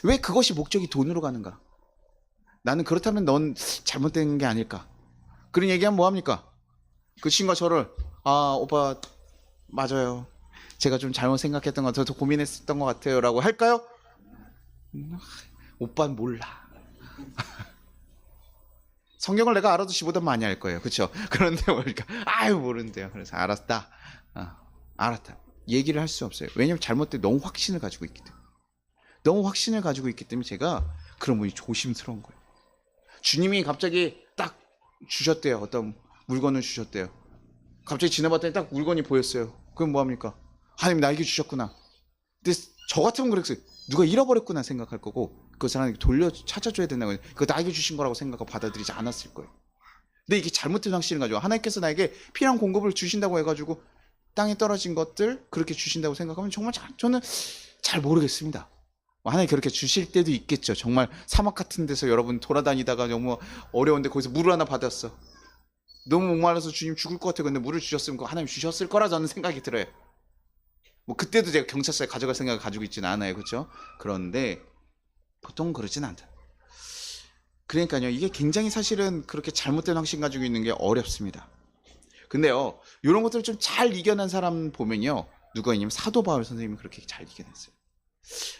왜 그것이 목적이 돈으로 가는가? 나는 그렇다면 넌 잘못된 게 아닐까? 그런 얘기하면 뭐합니까? 그 친구가 저를 아 오빠 맞아요 제가 좀 잘못 생각했던 것 같아요 더 고민했었던 것 같아요 라고 할까요? 오빠는 몰라. 성경을 내가 알아도 지보다 많이 알 거예요 그쵸? 그런데 뭐니까 아유 모른대요. 그래서 알았다 알았다 얘기를 할 수 없어요. 왜냐면 잘못된 너무 확신을 가지고 있기 때문에 너무 확신을 가지고 있기 때문에 제가 그런 분이 조심스러운 거예요. 주님이 갑자기 딱 주셨대요. 어떤 물건을 주셨대요. 갑자기 지나봤더니 딱 물건이 보였어요. 그럼 뭐합니까? 하나님 나에게 주셨구나. 근데 저 같으면 그랬어요. 누가 잃어버렸구나 생각할 거고 그 사람에게 돌려 찾아줘야 된다고 그거 나에게 주신 거라고 생각하고 받아들이지 않았을 거예요. 근데 이게 잘못된 확신을 가지고 하나님께서 나에게 필요한 공급을 주신다고 해가지고 땅에 떨어진 것들 그렇게 주신다고 생각하면 정말 저는 잘 모르겠습니다. 하나님 그렇게 주실 때도 있겠죠. 정말 사막 같은 데서 여러분 돌아다니다가 너무 어려운데 거기서 물을 하나 받았어. 너무 목말라서 주님 죽을 것 같아. 근데 물을 주셨으면 하나님 주셨을 거라 저는 생각이 들어요. 뭐 그때도 제가 경찰서에 가져갈 생각을 가지고 있지는 않아요. 그렇죠? 그런데 보통 그러진 않다. 그러니까요. 이게 굉장히 사실은 그렇게 잘못된 확신 가지고 있는 게 어렵습니다. 근데요. 이런 것들을 좀 잘 이겨낸 사람 보면요. 누가 있냐면 사도 바울 선생님이 그렇게 잘 이겨냈어요.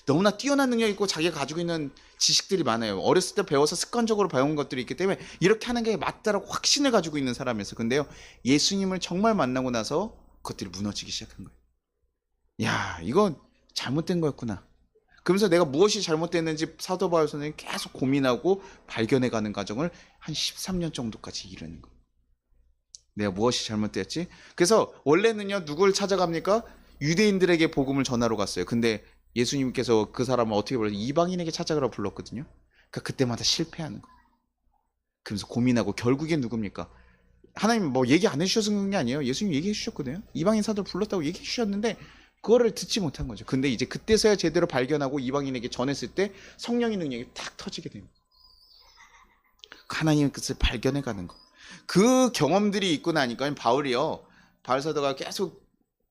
너무나 뛰어난 능력이 있고 자기가 가지고 있는 지식들이 많아요. 어렸을 때 배워서 습관적으로 배운 것들이 있기 때문에 이렇게 하는 게 맞다라고 확신을 가지고 있는 사람이었어요. 근데요. 예수님을 정말 만나고 나서 그것들이 무너지기 시작한 거예요. 야, 이건 잘못된 거였구나. 그러면서 내가 무엇이 잘못됐는지 사도 바울 선생님이 계속 고민하고 발견해가는 과정을 한 13년 정도까지 이루는 거예요. 내가 무엇이 잘못됐지? 그래서 원래는요. 누굴 찾아갑니까? 유대인들에게 복음을 전하러 갔어요. 근데 예수님께서 그 사람을 어떻게 불렀어요? 이방인에게 찾아가라 불렀거든요. 그러니까 그때마다 실패하는 거예요. 그러면서 고민하고 결국엔 누굽니까? 하나님 뭐 얘기 안 해주셔서 그런 게 아니에요. 예수님 얘기해 주셨거든요. 이방인 사도를 불렀다고 얘기해 주셨는데 그거를 듣지 못한 거죠. 근데 이제 그때서야 제대로 발견하고 이방인에게 전했을 때 성령의 능력이 탁 터지게 됩니다. 하나님의 뜻을 발견해가는 거. 그 경험들이 있고 나니까 바울이요. 바울 사도가 계속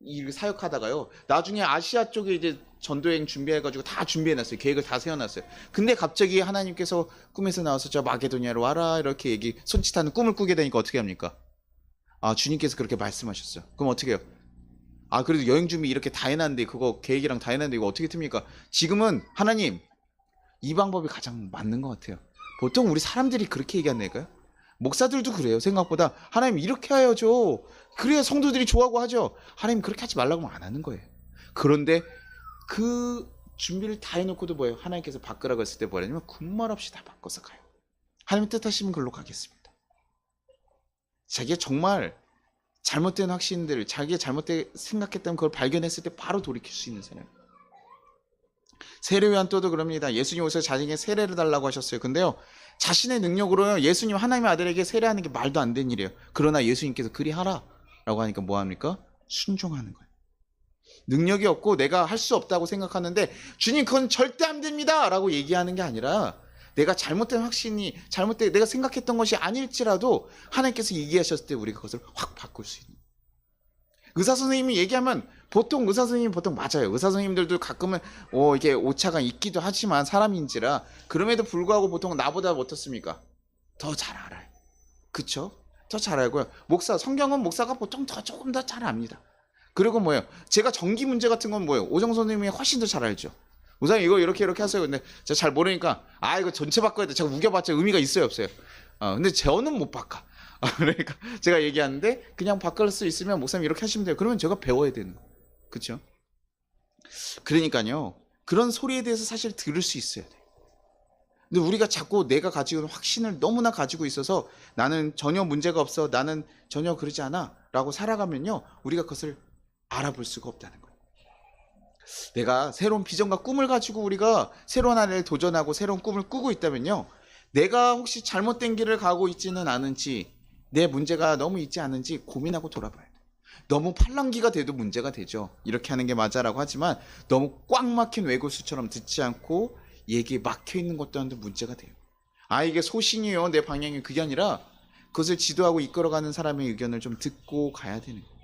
이 사역하다가요. 나중에 아시아 쪽에 이제 전도여행 준비해가지고 다 준비해놨어요. 계획을 다 세워놨어요. 근데 갑자기 하나님께서 꿈에서 나와서 저 마게도니아로 와라 이렇게 손짓하는 꿈을 꾸게 되니까 어떻게 합니까? 아 주님께서 그렇게 말씀하셨어요. 그럼 어떻게 해요? 아 그래도 여행 준비 이렇게 다 해놨는데 그거 계획이랑 다 해놨는데 이거 어떻게 틉니까? 지금은 하나님 이 방법이 가장 맞는 것 같아요. 보통 우리 사람들이 그렇게 얘기한다니까요. 목사들도 그래요. 생각보다 하나님 이렇게 해야죠. 그래야 성도들이 좋아하고 하죠. 하나님 그렇게 하지 말라고 하면 안 하는 거예요. 그런데 그 준비를 다 해놓고도 뭐예요? 하나님께서 바꾸라고 했을 때 뭐냐면 군말 없이 다 바꿔서 가요. 하나님 뜻하시면 글로 가겠습니다. 자기가 정말 잘못된 확신들, 자기가 잘못된 생각했다면 그걸 발견했을 때 바로 돌이킬 수 있는 사람. 세례 요한또도 그럽니다. 예수님 오셔서 자신에게 세례를 달라고 하셨어요. 근데요, 자신의 능력으로요, 예수님 하나님의 아들에게 세례하는 게 말도 안 되는 일이에요. 그러나 예수님께서 그리 하라 라고 하니까 뭐 합니까? 순종하는 거예요. 능력이 없고 내가 할 수 없다고 생각하는데 주님 그건 절대 안 됩니다 라고 얘기하는 게 아니라, 내가 잘못된 확신이 잘못된 내가 생각했던 것이 아닐지라도 하나님께서 얘기하셨을 때 우리가 그것을 확 바꿀 수 있는. 의사 선생님이 얘기하면 보통 의사 선생님이 보통 맞아요. 의사 선생님들도 가끔은 이게 오차가 있기도 하지만 사람인지라, 그럼에도 불구하고 보통 나보다 어떻습니까? 더 잘 알아요. 그쵸? 더 잘 알고요. 목사, 성경은 목사가 보통 조금 더 잘 압니다. 그리고 뭐예요? 제가 전기 문제 같은 건 뭐예요? 오정 선생님이 훨씬 더 잘 알죠. 우선 이거 이렇게 하세요. 근데 제가 잘 모르니까 이거 전체 바꿔야 돼. 제가 우겨봤자 의미가 있어요 없어요? 근데 저는 못 바꿔. 그러니까 제가 얘기하는데 그냥 바꿀 수 있으면 목사님 이렇게 하시면 돼요. 그러면 제가 배워야 되는 거예요. 그렇죠? 그러니까요, 그런 소리에 대해서 사실 들을 수 있어야 돼요. 근데 우리가 자꾸 내가 가지고 있는 확신을 너무나 가지고 있어서 나는 전혀 문제가 없어, 나는 전혀 그러지 않아 라고 살아가면요, 우리가 그것을 알아볼 수가 없다는 거예요. 내가 새로운 비전과 꿈을 가지고 우리가 새로운 하나를 도전하고 새로운 꿈을 꾸고 있다면요, 내가 혹시 잘못된 길을 가고 있지는 않은지, 내 문제가 너무 있지 않은지 고민하고 돌아봐야 돼요. 너무 팔랑귀가 돼도 문제가 되죠. 이렇게 하는 게 맞아라고 하지만 너무 꽉 막힌 외골수처럼 듣지 않고 얘기에 막혀 있는 것도 한데 문제가 돼요. 이게 소신이에요, 내 방향이, 그게 아니라 그것을 지도하고 이끌어가는 사람의 의견을 좀 듣고 가야 되는 거예요.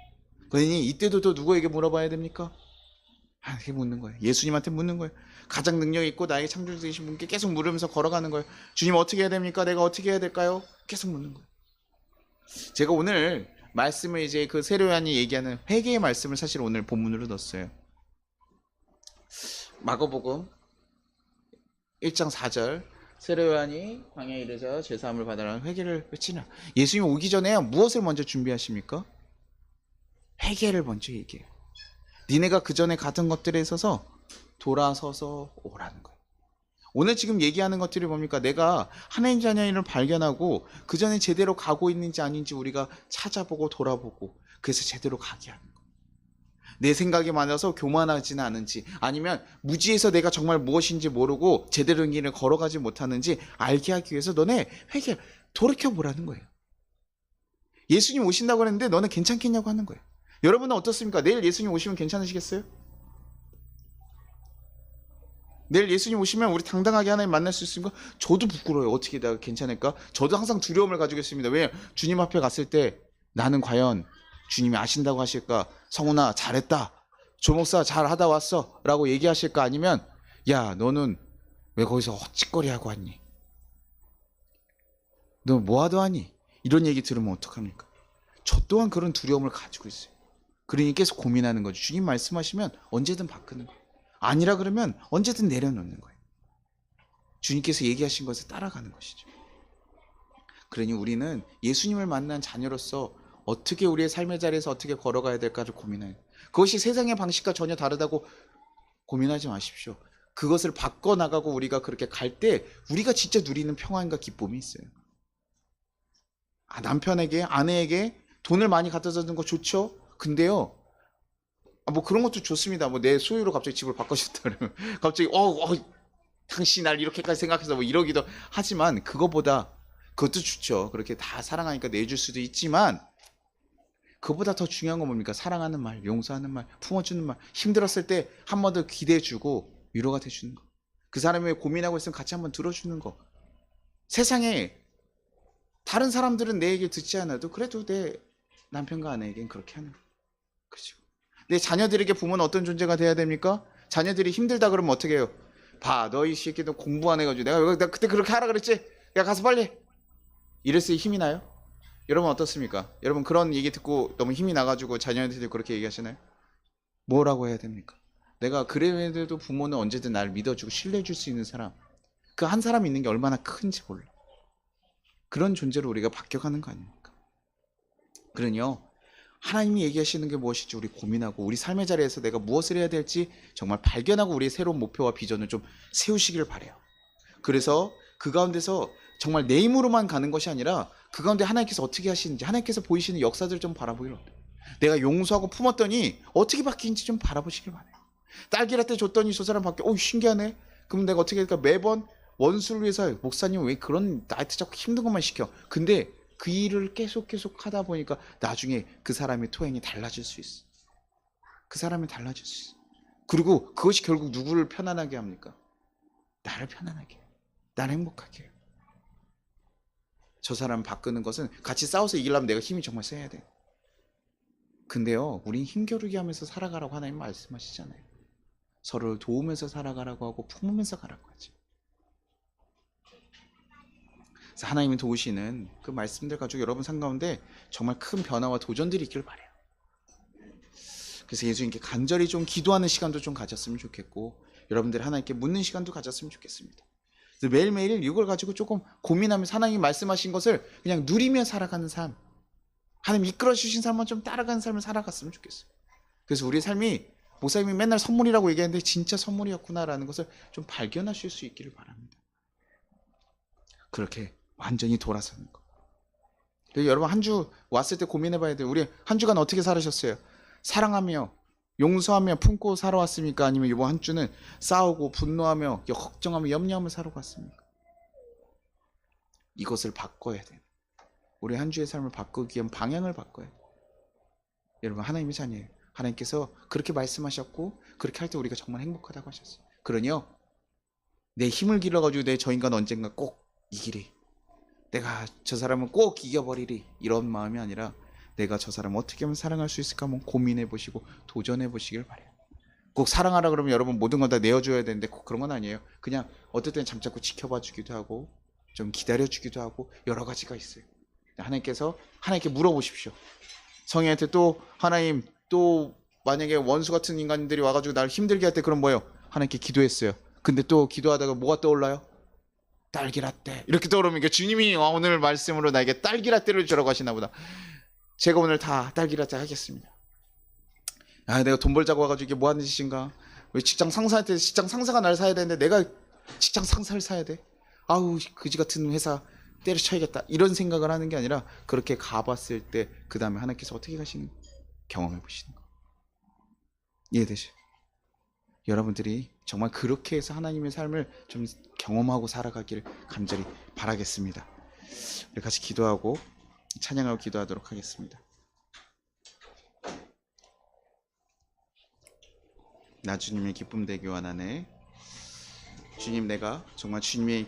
그러니 이때도 또 누구에게 물어봐야 됩니까? 이렇게 묻는 거예요. 예수님한테 묻는 거예요. 가장 능력 있고 나에게 창조주이신 분께 계속 물으면서 걸어가는 거예요. 주님 어떻게 해야 됩니까? 내가 어떻게 해야 될까요? 계속 묻는 거예요. 제가 오늘 말씀을 이제 그 세례 요한이 얘기하는 회개의 말씀을 사실 오늘 본문으로 넣었어요. 마가복음 1장 4절, 세례 요한이 광야에 이르자 제사함을 받으라는 회개를 외치나. 예수님 오기 전에 무엇을 먼저 준비하십니까? 회개를 먼저 얘기해요. 니네가 그 전에 가던 것들에 있어서 돌아서서 오라는 거예요. 오늘 지금 얘기하는 것들이 뭡니까? 내가 하나님 자녀인을 발견하고 그 전에 제대로 가고 있는지 아닌지 우리가 찾아보고 돌아보고, 그래서 제대로 가게 하는 거예요. 내 생각이 많아서 교만하지는 않은지, 아니면 무지해서 내가 정말 무엇인지 모르고 제대로 된 길을 걸어가지 못하는지 알게 하기 위해서 너네 회개, 돌이켜보라는 거예요. 예수님 오신다고 했는데 너는 괜찮겠냐고 하는 거예요. 여러분은 어떻습니까? 내일 예수님 오시면 괜찮으시겠어요? 내일 예수님 오시면 우리 당당하게 하나님 만날 수 있습니까? 저도 부끄러워요. 어떻게 내가 괜찮을까? 저도 항상 두려움을 가지고 있습니다. 왜? 주님 앞에 갔을 때 나는 과연 주님이 아신다고 하실까? 성훈아 잘했다, 조목사 잘하다 왔어 라고 얘기하실까? 아니면 야 너는 왜 거기서 헛짓거리 하고 왔니? 너 뭐하다 하니? 이런 얘기 들으면 어떡합니까? 저 또한 그런 두려움을 가지고 있어요. 그러니 계속 고민하는 거죠. 주님 말씀하시면 언제든 바꾸는 거예요. 아니라 그러면 언제든 내려놓는 거예요. 주님께서 얘기하신 것을 따라가는 것이죠. 그러니 우리는 예수님을 만난 자녀로서 어떻게 우리의 삶의 자리에서 어떻게 걸어가야 될까를 고민해요. 그것이 세상의 방식과 전혀 다르다고 고민하지 마십시오. 그것을 바꿔나가고 우리가 그렇게 갈 때 우리가 진짜 누리는 평안과 기쁨이 있어요. 남편에게, 아내에게 돈을 많이 갖다 주는 거 좋죠? 근데요, 뭐 그런 것도 좋습니다. 뭐 내 소유로 갑자기 집을 바꿔줬다 그러면 갑자기 당신이 날 이렇게까지 생각해서 뭐 이러기도 하지만, 그것보다 그것도 좋죠. 그렇게 다 사랑하니까 내줄 수도 있지만, 그보다 더 중요한 건 뭡니까? 사랑하는 말, 용서하는 말, 품어주는 말, 힘들었을 때 한 번 더 기대해주고 위로가 돼주는 거, 그 사람이 고민하고 있으면 같이 한번 들어주는 거. 세상에 다른 사람들은 내 얘기를 듣지 않아도 그래도 내 남편과 아내에겐 그렇게 하는 거. 그죠? 내 자녀들에게 부모는 어떤 존재가 돼야 됩니까? 자녀들이 힘들다 그러면 어떻게 해요? 봐, 너희 새끼들 공부 안 해가지고 내가 그때 그렇게 하라 그랬지? 야 가서 빨리! 이랬을 때 힘이 나요? 여러분 어떻습니까? 여러분 그런 얘기 듣고 너무 힘이 나가지고 자녀한테도 그렇게 얘기하시나요? 뭐라고 해야 됩니까? 내가 그래도 부모는 언제든 나를 믿어주고 신뢰해줄 수 있는 사람, 그 한 사람이 있는 게 얼마나 큰지 몰라. 그런 존재로 우리가 바뀌어가는 거 아닙니까? 그러니요, 하나님이 얘기하시는 게 무엇인지 우리 고민하고 우리 삶의 자리에서 내가 무엇을 해야 될지 정말 발견하고 우리의 새로운 목표와 비전을 좀 세우시기를 바라요. 그래서 그 가운데서 정말 내 힘으로만 가는 것이 아니라 그 가운데 하나님께서 어떻게 하시는지, 하나님께서 보이시는 역사들을 좀 바라보기를 원해요. 내가 용서하고 품었더니 어떻게 바뀌는지 좀 바라보시길 바래요. 딸기라떼 줬더니 저 사람 바뀌어. 신기하네. 그럼 내가 어떻게 할까? 매번 원수를 위해서 목사님 왜 그런 나한테 자꾸 힘든 것만 시켜. 근데 그 일을 계속 하다 보니까 나중에 그 사람의 토행이 달라질 수 있어. 그 사람이 달라질 수 있어. 그리고 그것이 결국 누구를 편안하게 합니까? 나를 편안하게 해요. 나를 행복하게 해요. 저 사람 바꾸는 것은 같이 싸워서 이기려면 내가 힘이 정말 세야 돼. 근데요, 우린 힘겨루기 하면서 살아가라고 하나님 말씀하시잖아요. 서로를 도우면서 살아가라고 하고 품으면서 가라고 하죠. 그래서 하나님이 도우시는 그 말씀들 가지고 여러분 삶 가운데 정말 큰 변화와 도전들이 있길 바래요. 그래서 예수님께 간절히 좀 기도하는 시간도 좀 가졌으면 좋겠고, 여러분들이 하나님께 묻는 시간도 가졌으면 좋겠습니다. 그래서 매일매일 이걸 가지고 조금 고민하면서 하나님이 말씀하신 것을 그냥 누리며 살아가는 삶, 하나님 이끌어 주신 삶만 좀 따라가는 삶을 살아갔으면 좋겠어요. 그래서 우리의 삶이, 목사님이 맨날 선물이라고 얘기하는데 진짜 선물이었구나라는 것을 좀 발견하실 수 있기를 바랍니다. 그렇게 완전히 돌아서는 거. 여러분 한 주 왔을 때 고민해봐야 돼요. 우리 한 주간 어떻게 살으셨어요? 사랑하며 용서하며 품고 살아왔습니까? 아니면 이번 한 주는 싸우고 분노하며 걱정하며 염려하며 살아갔습니까? 이것을 바꿔야 돼요. 우리 한 주의 삶을 바꾸기 위한 방향을 바꿔야 돼요. 여러분 하나님의 자녀예요. 하나님께서 그렇게 말씀하셨고 그렇게 할 때 우리가 정말 행복하다고 하셨어요. 그러니요, 내 힘을 길러가지고 내 저 인간 언젠가 꼭 이기리, 내가 저 사람은 꼭 이겨버리리, 이런 마음이 아니라 내가 저 사람 어떻게 하면 사랑할 수 있을까 한번 고민해보시고 도전해보시길 바래요. 꼭 사랑하라 그러면 여러분 모든 건 다 내어줘야 되는데 꼭 그런 건 아니에요. 그냥 어떨 때는 잠자코 지켜봐 주기도 하고 좀 기다려주기도 하고 여러 가지가 있어요. 하나님께서 하나님께 물어보십시오. 성희한테 또 하나님, 또 만약에 원수 같은 인간들이 와가지고 나를 힘들게 할 때 그럼 뭐예요? 하나님께 기도했어요. 근데 또 기도하다가 뭐가 떠올라요? 딸기라떼. 이렇게 떠오르면 주님이 오늘 말씀으로 나에게 딸기라떼를 주라고 하시나 보다. 제가 오늘 다 딸기라떼 하겠습니다. 내가 돈 벌자고 와가지고 이게 뭐 하는 짓인가? 왜 직장 상사한테 직장 상사가 나를 사야 되는데 내가 직장 상사를 사야 돼? 아우 그지 같은 회사 때려쳐야겠다, 이런 생각을 하는 게 아니라 그렇게 가봤을 때 그 다음에 하나님께서 어떻게 가시는 경험해 보시는 거. 이해되죠? 여러분들이 정말 그렇게 해서 하나님의 삶을 좀 경험하고 살아가기를 간절히 바라겠습니다. 우리 같이 기도하고 찬양하고 기도하도록 하겠습니다. 나 주님의 기쁨 되기 원하네. 주님, 내가 정말 주님의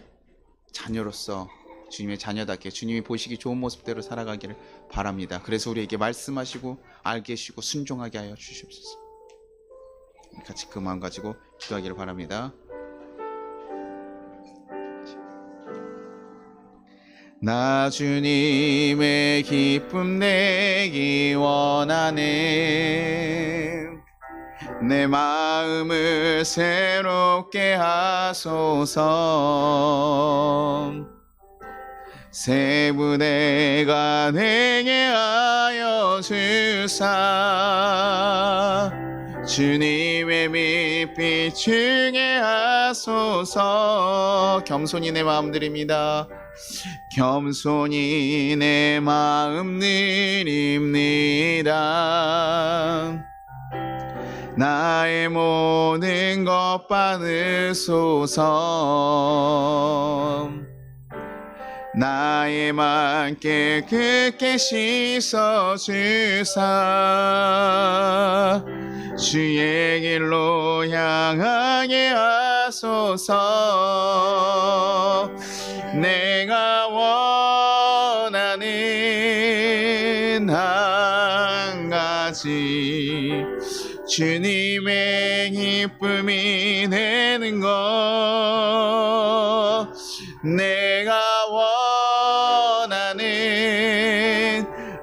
자녀로서 주님의 자녀답게 주님이 보시기 좋은 모습대로 살아가기를 바랍니다. 그래서 우리에게 말씀하시고 알게 해주시고 순종하게 하여 주시옵소서. 같이 그 마음 가지고 기도하기를 바랍니다. 나 주님의 기쁨 내기 원하네. 내 마음을 새롭게 하소서. 새 부대가 되게 하여 주사. 주님의 빛 비추게 하소서. 겸손히 내 마음 드립니다. 겸손히 내 마음 드립니다. 나의 모든 것 받으소서. 나의 맘 깨끗게 씻어주사. 주의 길로 향하게 하소서. 내가 원하는 한 가지, 주님의 기쁨이 되는 것. 내가 원하는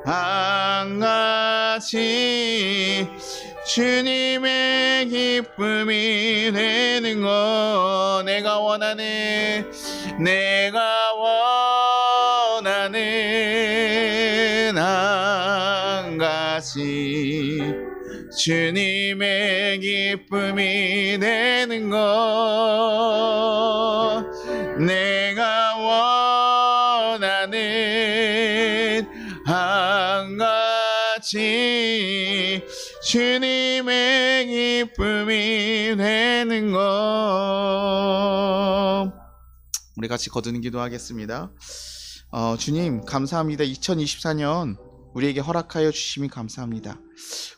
한 가지, 주님의 기쁨이 되는 것. 내가 원하는 한 가지, 주님의 기쁨이 되는 것. 내가 원하는 주님의 기쁨이 되는 것. 우리 같이 거두는 기도하겠습니다. 주님 감사합니다. 2024년 우리에게 허락하여 주심이 감사합니다.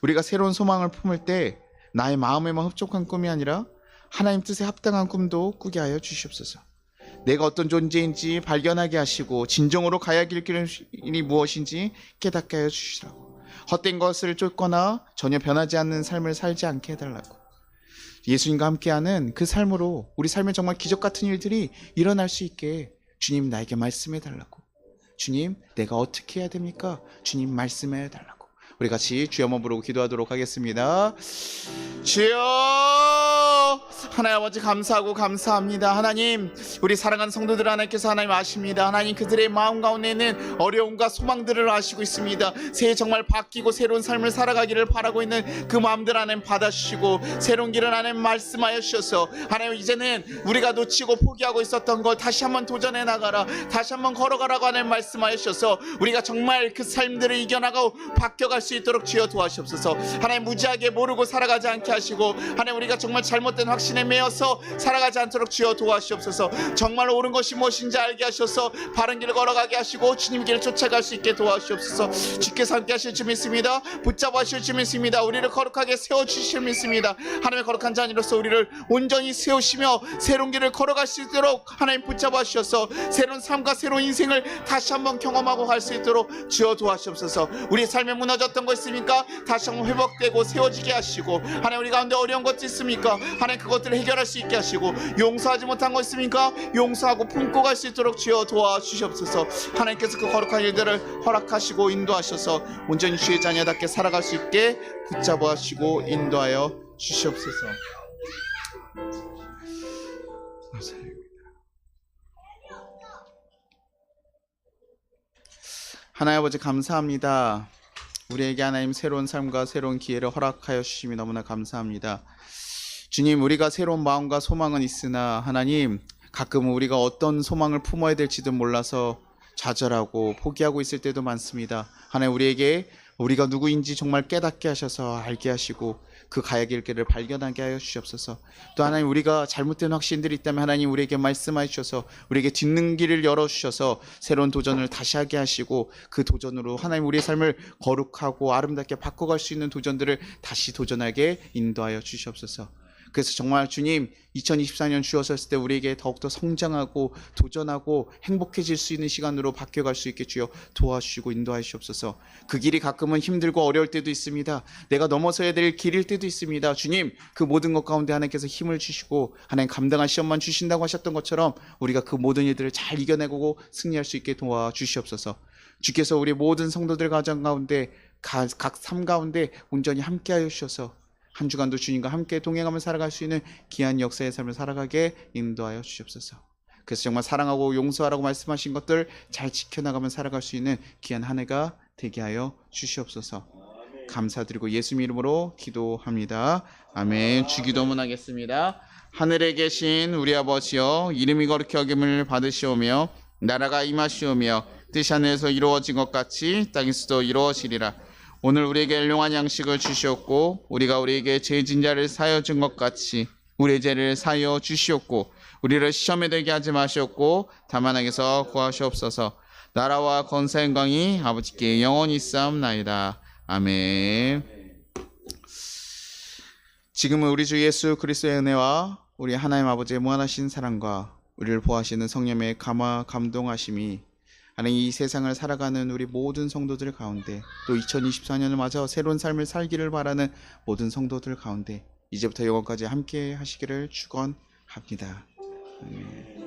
우리가 새로운 소망을 품을 때 나의 마음에만 흡족한 꿈이 아니라 하나님 뜻에 합당한 꿈도 꾸게 하여 주시옵소서. 내가 어떤 존재인지 발견하게 하시고 진정으로 가야 할 길이 무엇인지 깨닫게 하여 주시라고. 헛된 것을 쫓거나 전혀 변하지 않는 삶을 살지 않게 해달라고. 예수님과 함께하는 그 삶으로 우리 삶에 정말 기적 같은 일들이 일어날 수 있게 주님 나에게 말씀해 달라고. 주님 내가 어떻게 해야 됩니까? 주님 말씀해 달라고. 우리 같이 주여 한번 부르고 기도하도록 하겠습니다. 주여 하나님 아버지 감사하고 감사합니다. 하나님 우리 사랑하는 성도들 하나님께서 하나님 아십니다. 하나님 그들의 마음 가운데는 어려움과 소망들을 아시고 있습니다. 새해 정말 바뀌고 새로운 삶을 살아가기를 바라고 있는 그 마음들 하나님 받아주시고 새로운 길을 하나님 말씀하여 주셔서 하나님 이제는 우리가 놓치고 포기하고 있었던 걸 다시 한번 도전해 나가라, 다시 한번 걸어가라고 하나님 말씀하여 주셔서 우리가 정말 그 삶들을 이겨나가고 바뀌어갈 수 있도록 주여 도와주옵소서. 하나님 무지하게 모르고 살아가지 않게 하시고 하나님 우리가 정말 잘못된 확신에 매여서 살아가지 않도록 주여 도와주옵소서. 정말 옳은 것이 무엇인지 알게 하셔서 바른 길을 걸어가게 하시고 주님 길을 쫓아갈 수 있게 도와주옵소서. 주께서 함께 하실 줄 믿습니다. 붙잡아 주실 줄 믿습니다. 우리를 거룩하게 세워주실 줄 믿습니다. 하나님의 거룩한 자녀로서 우리를 온전히 세우시며 새로운 길을 걸어갈 수 있도록 하나님 붙잡아 주셔서 새로운 삶과 새로운 인생을 다시 한번 경험하고 갈 수 있도록 주여 도와주옵소서. 우리 삶에 무너졌던 거 있습니까? 다시 한번 회복되고 세워지게 하시고 하나님 우리 가운데 어려운 것도 있습니까? 하나님 그것들을 해결할 수 있게 하시고 용서하지 못한 거 있습니까? 용서하고 품고 갈 수 있도록 주여 도와주시옵소서. 하나님께서 그 거룩한 일들을 허락하시고 인도하셔서 온전히 주의 자녀답게 살아갈 수 있게 붙잡아 주시고 인도하여 주시옵소서. 하나님 아버지 감사합니다. 우리에게 하나님 새로운 삶과 새로운 기회를 허락하여 주심이 너무나 감사합니다. 주님 우리가 새로운 마음과 소망은 있으나 하나님 가끔은 우리가 어떤 소망을 품어야 될지도 몰라서 좌절하고 포기하고 있을 때도 많습니다. 하나님 우리에게 우리가 누구인지 정말 깨닫게 하셔서 알게 하시고 그 가야 할 길을 발견하게 하여 주시옵소서. 또 하나님 우리가 잘못된 확신들이 있다면 하나님 우리에게 말씀하여 주셔서 우리에게 딛는 길을 열어주셔서 새로운 도전을 다시 하게 하시고 그 도전으로 하나님 우리의 삶을 거룩하고 아름답게 바꿔갈 수 있는 도전들을 다시 도전하게 인도하여 주시옵소서. 그래서 정말 주님 2024년 주어졌을 때 우리에게 더욱더 성장하고 도전하고 행복해질 수 있는 시간으로 바뀌어갈 수 있게 주여 도와주시고 인도하시옵소서. 그 길이 가끔은 힘들고 어려울 때도 있습니다. 내가 넘어서야 될 길일 때도 있습니다. 주님 그 모든 것 가운데 하나님께서 힘을 주시고 하나님 감당할 시험만 주신다고 하셨던 것처럼 우리가 그 모든 일들을 잘 이겨내고 승리할 수 있게 도와주시옵소서. 주께서 우리 모든 성도들 가정 가운데 각 삶 가운데 온전히 함께하여 주셔서 한 주간도 주님과 함께 동행하며 살아갈 수 있는 귀한 역사의 삶을 살아가게 인도하여 주시옵소서. 그래서 정말 사랑하고 용서하라고 말씀하신 것들 잘 지켜나가며 살아갈 수 있는 귀한 한 해가 되게 하여 주시옵소서. 감사드리고 예수님 이름으로 기도합니다. 아멘. 주기도문 하겠습니다. 하늘에 계신 우리 아버지여 이름이 거룩히 여김을 받으시오며 나라가 임하시오며 뜻이 하늘에서 이루어진 것 같이 땅에서도 이루어지리라. 오늘 우리에게 일용할 양식을 주시옵고 우리가 우리에게 죄 진 자를 사하여 준 것 같이 우리의 죄를 사하여 주시옵고 우리를 시험에 들게 하지 마시옵고 다만 악에서 구하시옵소서. 나라와 권세 영광이 아버지께 영원히 있사옵나이다. 아멘. 지금은 우리 주 예수 그리스도의 은혜와 우리 하나님 아버지의 무한하신 사랑과 우리를 보호하시는 성령의 감동하심이 하나님 이 세상을 살아가는 우리 모든 성도들 가운데 또 2024년을 맞아 새로운 삶을 살기를 바라는 모든 성도들 가운데 이제부터 영원까지 함께 하시기를 축원합니다. 아멘.